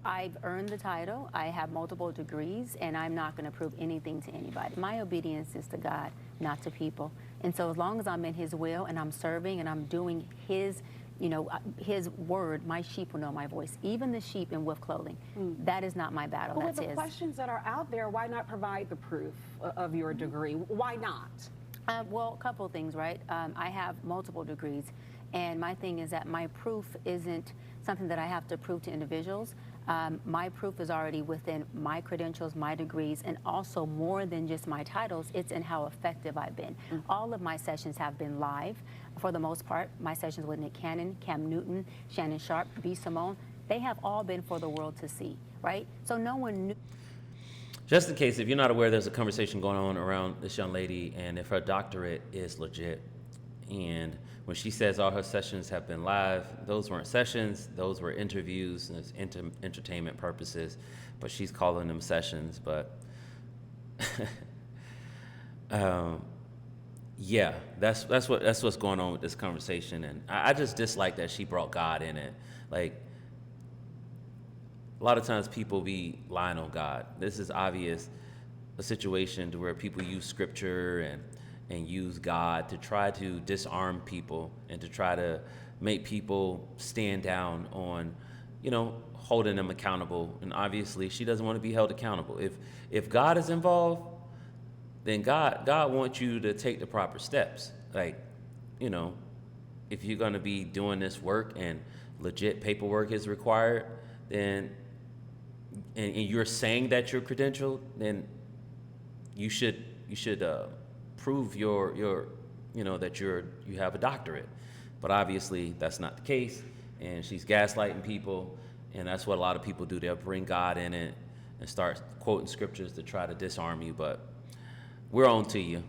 I've earned the title. I have multiple degrees, and I'm not going to prove anything to anybody. My obedience is to God, not to people. And so as long as I'm in His will and I'm serving and I'm doing His, His word, my sheep will know my voice. Even the sheep in wolf clothing. That is not my battle. But That's with the His. questions that are out there, why not provide the proof of your degree? Why not? Well, a couple of things, right? I have multiple degrees, and my thing is that my proof isn't something that I have to prove to individuals. My proof is already within my credentials, my degrees, and also more than just my titles, it's in how effective I've been. All of my sessions have been live, for the most part. My sessions with Nick Cannon, Cam Newton, Shannon Sharp, B. Simone, they have all been for the world to see, right? So no one knew. Just in case, if you're not aware, there's a conversation going on around this young lady, and if her doctorate is legit. And when she says all her sessions have been live, those weren't sessions, those were interviews, and it's entertainment purposes, but she's calling them sessions. But yeah, that's what's going on with this conversation, and I just dislike that she brought God in it. Like, a lot of times people be lying on God. This is obvious a situation to where people use scripture and use God to try to disarm people and to try to make people stand down on, holding them accountable. And obviously she doesn't want to be held accountable. If God is involved, then God wants you to take the proper steps. Like, if you're going to be doing this work and legit paperwork is required, then and you're saying that you're credentialed, then you should prove your that you have a doctorate. But obviously that's not the case, and she's gaslighting people, and that's what a lot of people do. They'll bring God in it and start quoting scriptures to try to disarm you. But we're on to you.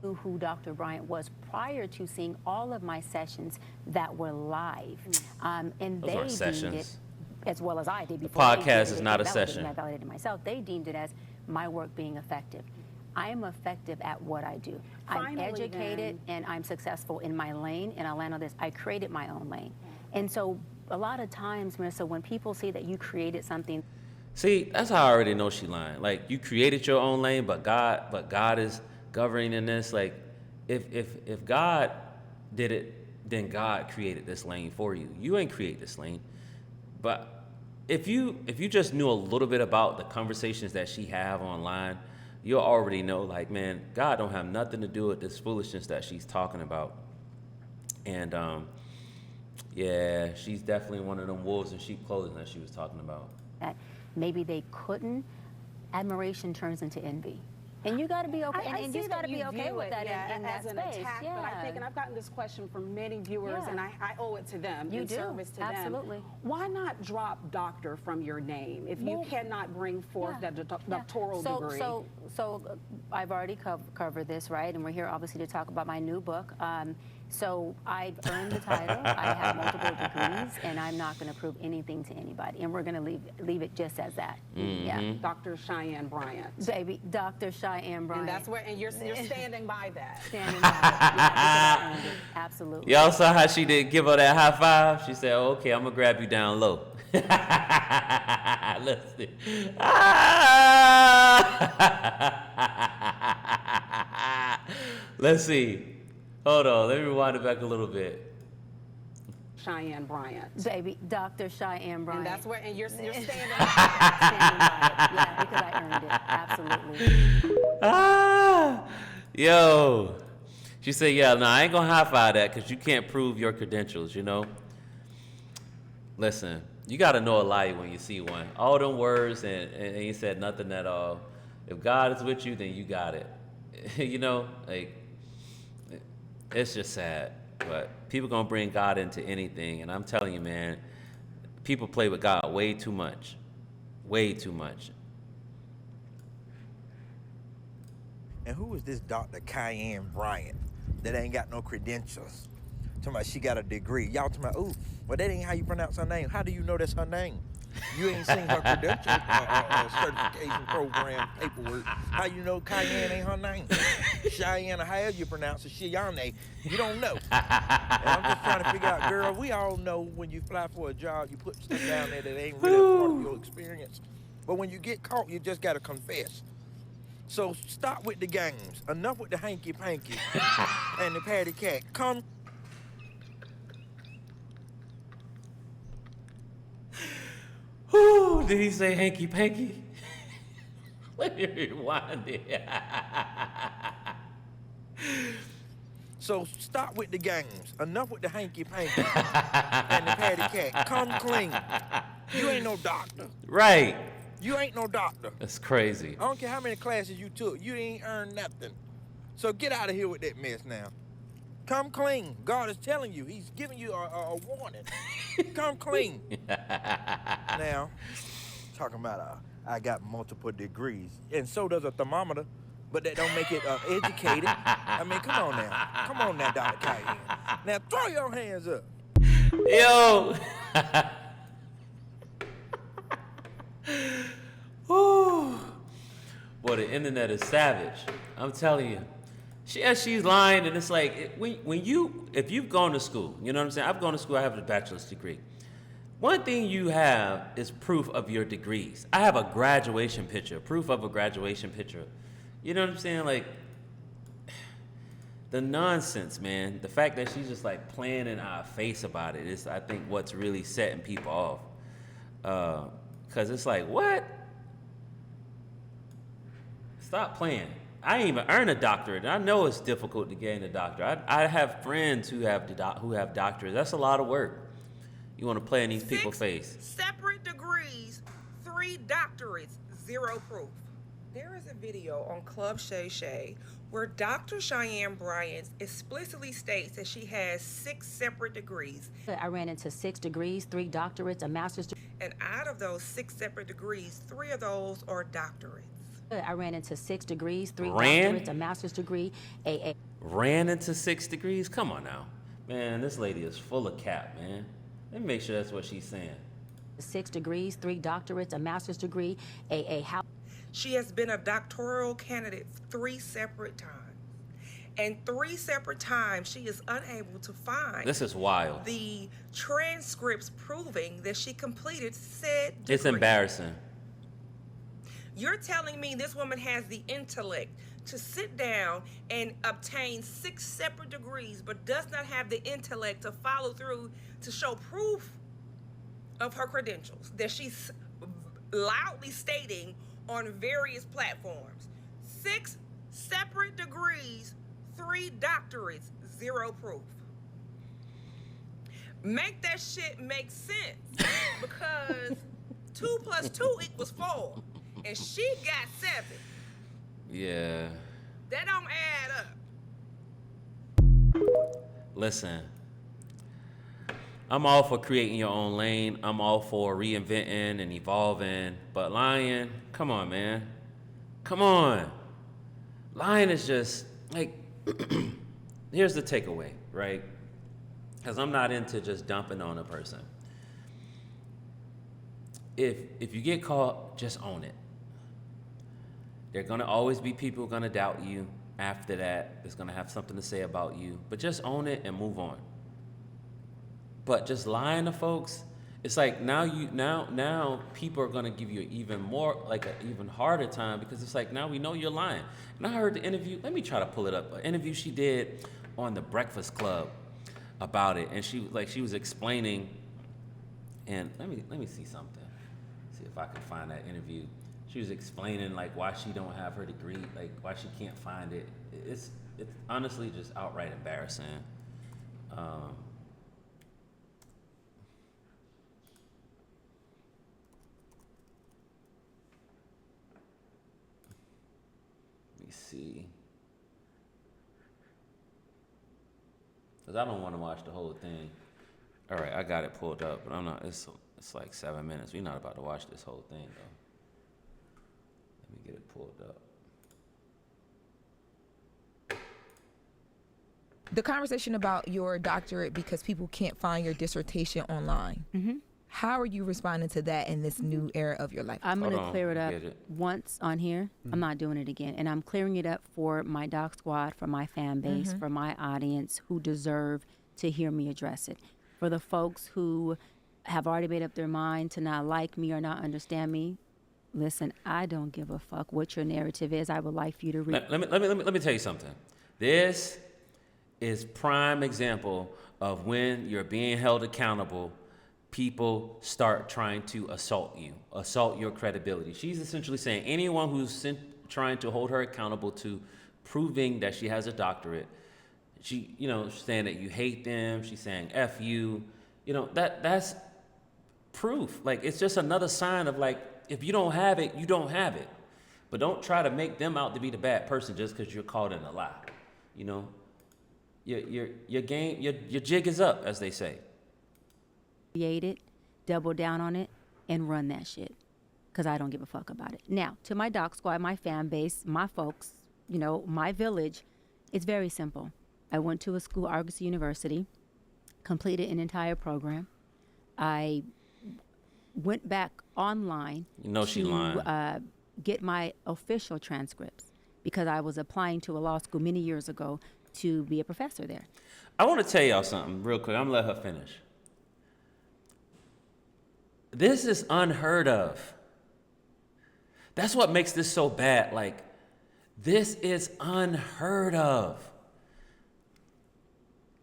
Who Dr. Bryant was prior to seeing all of my sessions that were live, and Those they aren't deemed sessions. it, as well as I did before. podcast they deemed is it, not a they validated session. I validated myself. They deemed it as my work being effective. I am effective at what I do. I'm Finally, educated and I'm successful in my lane, and I'll land on this. I created my own lane. And so a lot of times, Marissa, when people see that you created something. See, that's how I already know she lying. Like, you created your own lane, but God is governing in this. Like, if God did it, then God created this lane for you. You ain't create this lane. But if you just knew a little bit about the conversations that she have online, you'll already know, like, man, God don't have nothing to do with this foolishness that she's talking about. And yeah, she's definitely one of them wolves in sheep clothing that she was talking about. That maybe they couldn't, admiration turns into envy. And you got to be okay. I and see you got to that be okay view with it, that in as that an space. attack, Yeah. but I think, and I've gotten this question from many viewers, Yeah. and I owe it to them You in do. service to Absolutely. them. Why not drop doctor from your name if you Well, cannot bring forth yeah. that doctoral degree? So I've already covered this, right? And we're here obviously to talk about my new book. So I've earned the title. I have multiple degrees, and I'm not going to prove anything to anybody. And we're going to leave it just as that. Yeah. Dr. Cheyenne Bryant. Baby, Dr. Cheyenne Bryant. And that's where, and you're standing by that. Standing by it. Yeah, because I earned it. Absolutely. Y'all saw how she did give her that high five? She said, oh, okay, I'm going to grab you down low. Let's see. Let's see. Hold on. Let me rewind it back a little bit. Cheyenne Bryant. Baby, Dr. Cheyenne Bryant. And that's where, and you're standing by Standing by it. Yeah, because I earned it. Absolutely. Yo. She said, yeah, no, I ain't going to high-five that because you can't prove your credentials, Listen, you got to know a liar when you see one. All them words and he said nothing at all. If God is with you, then you got it. Like, it's just sad. But people going to bring God into anything. And I'm telling you, man, people play with God way too much. Way too much. And who is this Dr. Cheyenne Bryant that ain't got no credentials? Talking about she got a degree. Y'all talking about, ooh, well, that ain't how you pronounce her name. How do you know that's her name? You ain't seen her credential certification program paperwork. How you know Cayenne ain't her name? Cheyenne, however you pronounce it, Cheyenne. You don't know. And I'm just trying to figure out, girl, we all know when you apply for a job, you put stuff down there that ain't really a part of your experience. But when you get caught, you just got to confess. So stop with the games. Enough with the hanky-panky and the patty cat. Come. Whoo, did he say hanky panky? Let me rewind it. So stop with the games. Enough with the hanky-panky and the patty cat. Come clean. You ain't no doctor. Right. You ain't no doctor. That's crazy. I don't care how many classes you took. You ain't earned nothing. So get out of here with that mess now. Come clean. God is telling you. He's giving you a warning. Come clean. Now, talking about I got multiple degrees, and so does a thermometer, but that don't make it educated. I mean, come on now. Come on now, Dr. Cayenne. Now, throw your hands up. Yo. Woo. Boy, the internet is savage. I'm telling you. She's lying, and it's like, if you've gone to school, you know what I'm saying? I've gone to school, I have a bachelor's degree. One thing you have is proof of your degrees. I have a graduation picture, proof of a graduation picture. You know what I'm saying? Like, the nonsense, man. The fact that she's just like playing in our face about it is, I think, what's really setting people off. Because it's like, what? Stop playing. I ain't even earned a doctorate. I know it's difficult to gain a doctorate. I have friends who have doctorates. That's a lot of work. You want to play in these people's face. Separate degrees, 3 doctorates, 0 proof. There is a video on Club Shay Shay where Dr. Cheyenne Bryant explicitly states that she has 6 separate degrees. I ran into 6 degrees, 3 doctorates, a master's degree. And out of those 6 separate degrees, 3 of those are doctorates. I ran into 6 degrees, 3 Ran? doctorates, a master's degree, Ran into 6 degrees? Come on now. Man, this lady is full of cap, man. Let me make sure that's what she's saying. 6 degrees, 3 doctorates, a master's degree, a house. She has been a doctoral candidate 3 separate times. And 3 separate times she is unable to find This is wild. the transcripts proving that she completed said degree. It's embarrassing. You're telling me this woman has the intellect to sit down and obtain 6 separate degrees, but does not have the intellect to follow through to show proof of her credentials that she's loudly stating on various platforms. 6 separate degrees, 3 doctorates, 0 proof. Make that shit make sense, because 2 + 2 = 4, and she got 7. Yeah. That don't add up. Listen, I'm all for creating your own lane. I'm all for reinventing and evolving. But lying, come on, man. Come on. Lying is just, like, here's the takeaway, right? Because I'm not into just dumping on a person. If you get caught, just own it. There are going to always be people who are going to doubt you after that. There's going to have something to say about you. But just own it and move on. But just lying to folks, it's like now people are going to give you an even harder time, because it's like, now we know you're lying. And I heard the interview, let me try to pull it up, an interview she did on The Breakfast Club about it. And she was explaining, and let me see something. See if I can find that interview. She was explaining like why she don't have her degree, like why she can't find it. It's honestly just outright embarrassing. Let me see, because I don't want to watch the whole thing. All right, I got it pulled up, but I'm not. It's like 7 minutes. We're not about to watch this whole thing though. Let me get it pulled up. The conversation about your doctorate because people can't find your dissertation online. Mm-hmm. How are you responding to that in this new era of your life? I'm going Hold to on, clear it up get it. once on here. I'm not doing it again. And I'm clearing it up for my doc squad, for my fan base, for my audience who deserve to hear me address it. For the folks who have already made up their mind to not like me or not understand me, listen, I don't give a fuck what your narrative is. I would like for you to read. Let me tell you something. This is prime example of when you're being held accountable, people start trying to assault you, assault your credibility. She's essentially saying anyone who's trying to hold her accountable to proving that she has a doctorate, she's saying that you hate them, she's saying F you, that's proof. Like, it's just another sign of, like, if you don't have it, you don't have it. But don't try to make them out to be the bad person just because you're caught in a lie. Your jig is up, as they say. Create it, double down on it, and run that shit. Because I don't give a fuck about it. Now, to my doc squad, my fan base, my folks, my village, it's very simple. I went to a school, Argosy University, completed an entire program. I went back online She lying. Get my official transcripts because I was applying to a law school many years ago to be a professor there. I want to tell y'all something real quick. I'm going to let her finish. This is unheard of. That's what makes this so bad. Like, this is unheard of.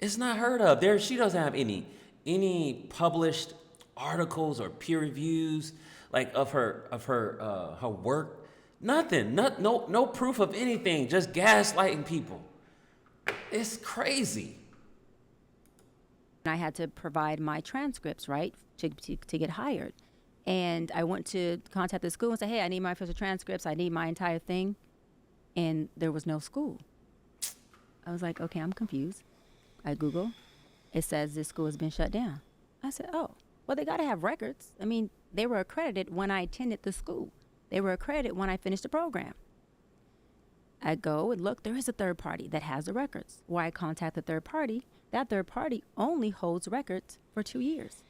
It's not heard of. She doesn't have any published articles or peer reviews like of her work. Nothing. No proof of anything. Just gaslighting people. It's crazy. I had to provide my transcripts, right, to get hired. And I went to contact the school and say, hey, I need my official transcripts. I need my entire thing. And there was no school. I was like, okay, I'm confused. I Google. It says this school has been shut down. I said, oh, well, they got to have records. I mean, they were accredited when I attended the school. They were accredited when I finished the program. I go and look, there is a third party that has the records. Why I contact the third party, that third party only holds records for 2 years.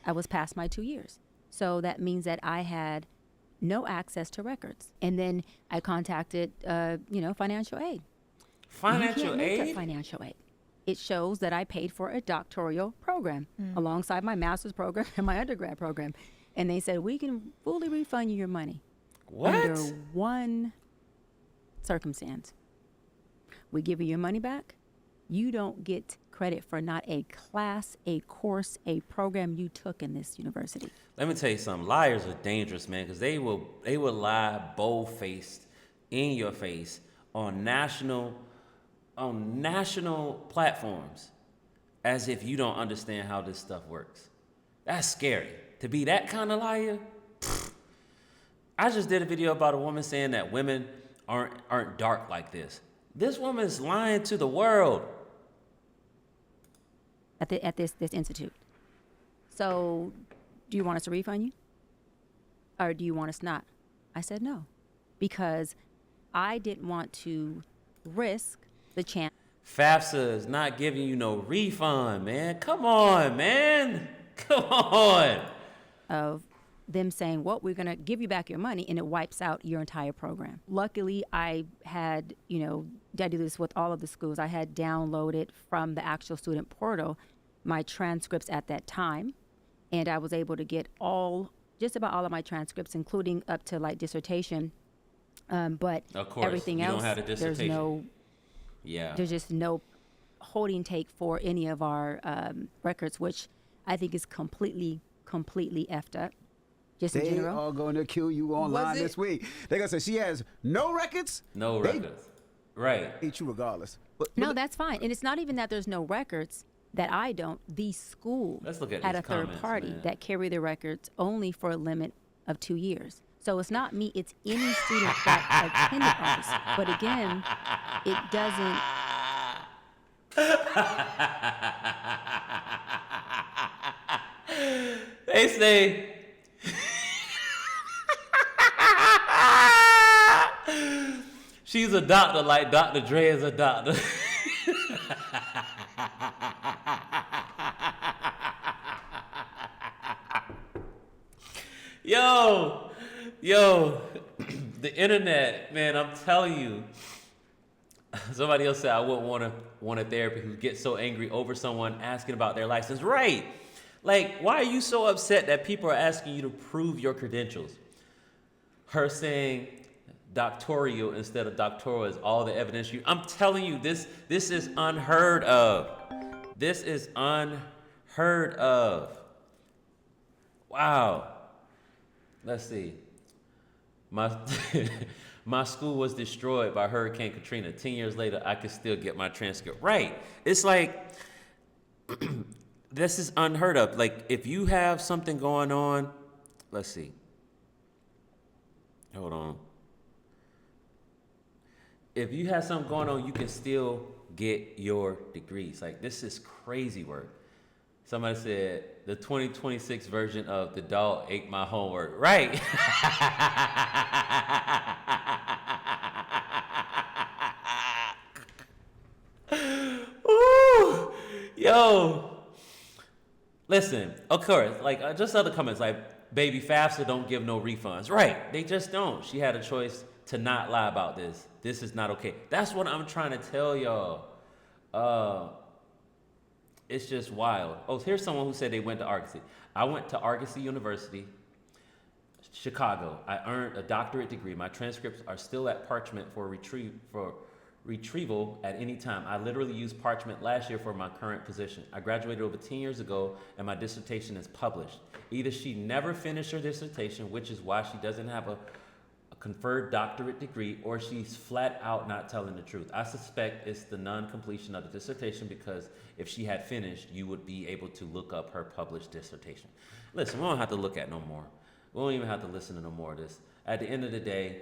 I was past my 2 years. So that means that I had no access to records. And then I contacted, financial aid. Financial You can't make aid? up financial aid. It shows that I paid for a doctoral program alongside my master's program and my undergrad program. And they said, we can fully refund you your money. What? Under one circumstance. We give you your money back. You don't get credit for not a class, a course, a program you took in this university. Let me tell you something. Liars are dangerous, man, because they will lie bold-faced in your face on national platforms as if you don't understand how this stuff works. That's scary. To be that kind of liar. I just did a video about a woman saying that women aren't dark like this. This woman's lying to the world. At this institute. So, do you want us to refund you? Or do you want us not? I said no. Because I didn't want to risk the chance. FAFSA is not giving you no refund, man. Come on, man. Come on. Of them saying, well, we're going to give you back your money, and it wipes out your entire program. Luckily, I had, I do this with all of the schools. I had downloaded from the actual student portal my transcripts at that time, and I was able to get just about all of my transcripts, including up to like dissertation. But Of course, everything you else, don't have a dissertation. there's just no holding take for any of our records, which I think is completely effed up. Just in They general. are going to kill you online this week. They're going to say she has no records. No records. Right. Hate you regardless. But No, that's fine. And it's not even that there's no records that I don't. The school Let's look at had these a third comments, party man. that carry the records only for a limit of 2 years. So it's not me, it's any student that attended ours. But again, it doesn't. They say she's a doctor like Dr. Dre is a doctor. Yo, the internet, man, I'm telling you. Somebody else said I wouldn't want a therapist who gets so angry over someone asking about their license. Right. Like, why are you so upset that people are asking you to prove your credentials? Her saying doctoral instead of doctoral is all the evidence I'm telling you, this is unheard of. This is unheard of. Wow. Let's see. My school was destroyed by Hurricane Katrina. 10 years later, I could still get my transcript. Right. It's like, this is unheard of. Like, if you have something going on, let's see. Hold on. If you have something going on, you can still get your degrees. Like, this is crazy work. Somebody said the 2026 version of the dog ate my homework. Right. Ooh. Yo. Listen, of course, like just other comments like, baby, FAFSA don't give no refunds. Right. They just don't. She had a choice to not lie about this. This is not okay. That's what I'm trying to tell y'all. It's just wild. Oh, here's someone who said they went to Argosy. I went to Argosy University, Chicago. I earned a doctorate degree. My transcripts are still at Parchment for retrieval at any time. I literally used Parchment last year for my current position. I graduated over 10 years ago, and my dissertation is published. Either she never finished her dissertation, which is why she doesn't have a conferred doctorate degree, or she's flat out not telling the truth. I suspect it's the non-completion of the dissertation, because if she had finished, you would be able to look up her published dissertation. Listen, we don't have to look at no more. We don't even have to listen to no more of this. At the end of the day,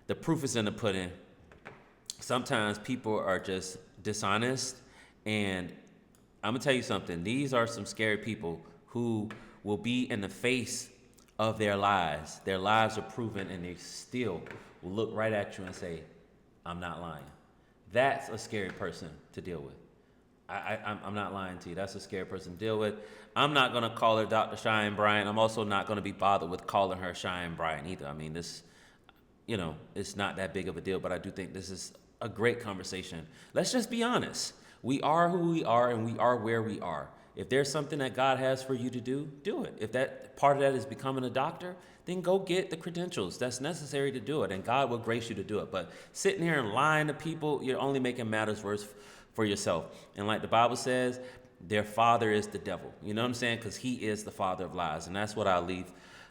the proof is in the pudding. Sometimes people are just dishonest, and I'm gonna tell you something. These are some scary people who will be in the face of their lies. Their lives are proven, and they still will look right at you and say, I'm not lying. That's a scary person to deal with. I'm not lying to you. That's a scary person to deal with. I'm not going to call her Dr. Cheyenne Bryant. I'm also not going to be bothered with calling her Cheyenne Bryant either. I mean, this, it's not that big of a deal, but I do think this is a great conversation. Let's just be honest. We are who we are, and we are where we are. If there's something that God has for you to do, do it. If that part of that is becoming a doctor, then go get the credentials that's necessary to do it, and God will grace you to do it. But sitting here and lying to people, you're only making matters worse for yourself. And like the Bible says, their father is the devil. You know what I'm saying? Because he is the father of lies, and that's what I'll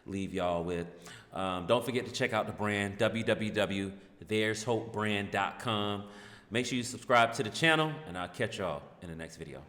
leave y'all with. Don't forget to check out the brand, www.there'shopebrand.com. Make sure you subscribe to the channel, and I'll catch y'all in the next video.